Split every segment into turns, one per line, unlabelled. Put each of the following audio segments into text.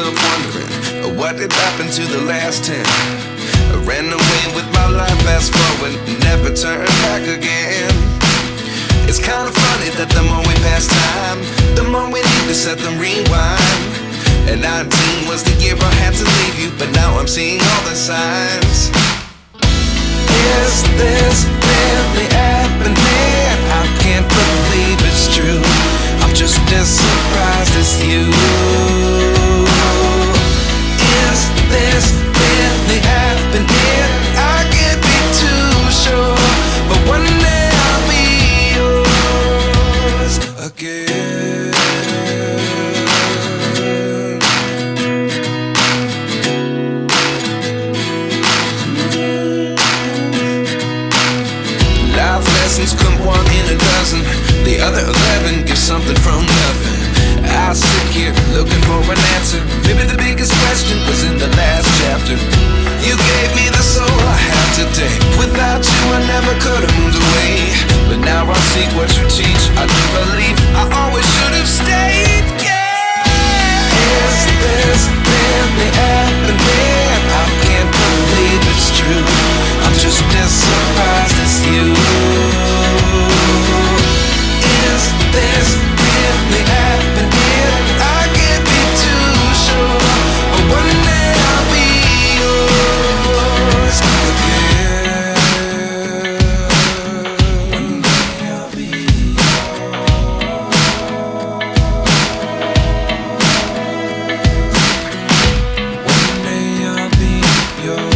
myself wondering, what did happen to the last 10? I ran away with my life, fast forward, never turn back again. It's kind of funny that the more we pass time, the more we need to set them rewind. And 19 was the year I had to leave you, but now I'm seeing all the signs. Is this really happening? I can't believe it's true. I'm just as surprised as you. Is this really happening? I can't be too sure, but one day I'll be yours again. Life lessons come one in a dozen, the other 11 give something from nothing. I sit here looking for an answer. Maybe the biggest question was in the last chapter. You gave me the soul I have today. Without you I never could have moved away, but now I see what you teach. I do believe I always should have stayed. Yeah. Is this really happening? I can't believe it's true. I'm just as surprised as you. Is this really happening? I can't be too sure, but one day I'll be yours again. One day I'll be yours. One day I'll be yours.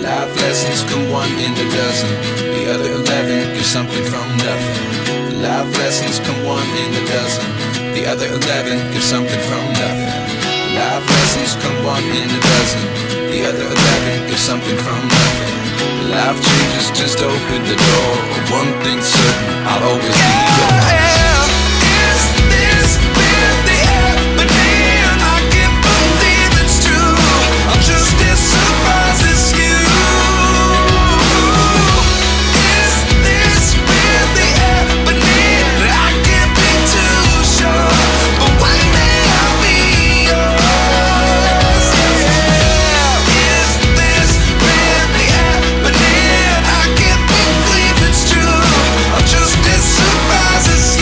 Life lessons come one in a dozen, the other 11 give something from nothing. Life lessons come one in a dozen, the other 11 give something from nothing. Life lessons come one in a dozen, the other 11 give something from nothing. Life changes just open the door. One thing's certain, I'll always be yours. Is this really happening? I can't believe it's true. I'm just as surprised as you. Is this really happening? I can't be too sure, but one day I'll be yours. Yeah. Is this really happening? I can't believe it's true. I'm just as surprised as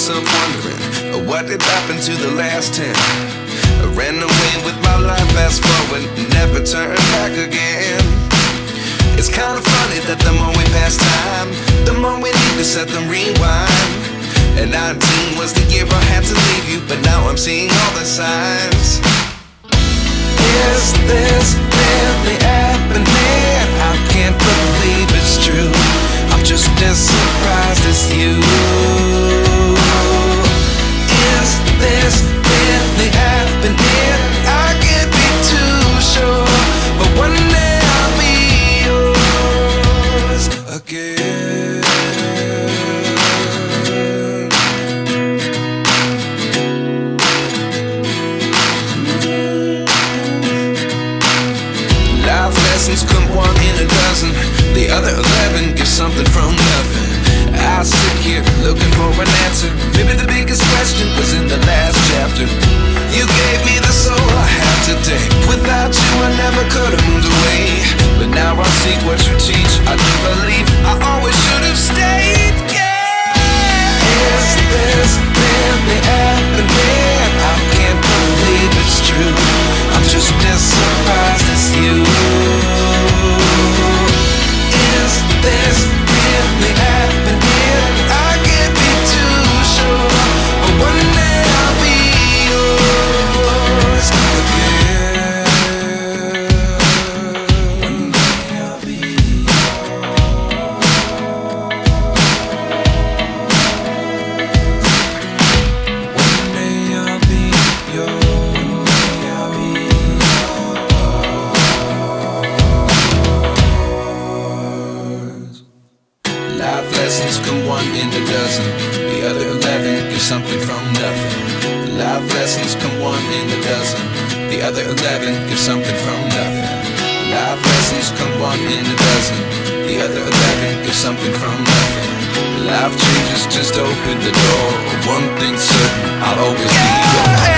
myself wondering, what did happen to the last 10? I ran away with my life, fast forward, never turn back again. It's kinda funny that the more we pass time, the more we need to set the rewind. And 19 was the year I had to leave you, but now I'm seeing all the signs. Is this really happening? I can't believe it's true. I'm just as surprised as you. Is this really happening? I can't be too sure, but one day I'll be yours again. Life lessons come one in a dozen. The other 11 get something from nothing. I sit here looking for an answer. Maybe the biggest question was in the last chapter. You gave me the soul I have today. Without you I never could have moved away. But now I see what you teach. I do believe I always should have stayed. Yeah. Is this really happening? I can't believe it's true. I'm just as surprised as you. Is this really happening? I can't be too sure, but one day I'll be yours again. One day I'll be yours. One day I'll be yours. Life lessons come one in a dozen. The other 11 get something from nothing. Life lessons come one in a dozen. The other 11 get something from nothing. Life lessons come one in a dozen. The other 11 get something from nothing. Life changes just open the door. One thing's certain, I'll always be yours.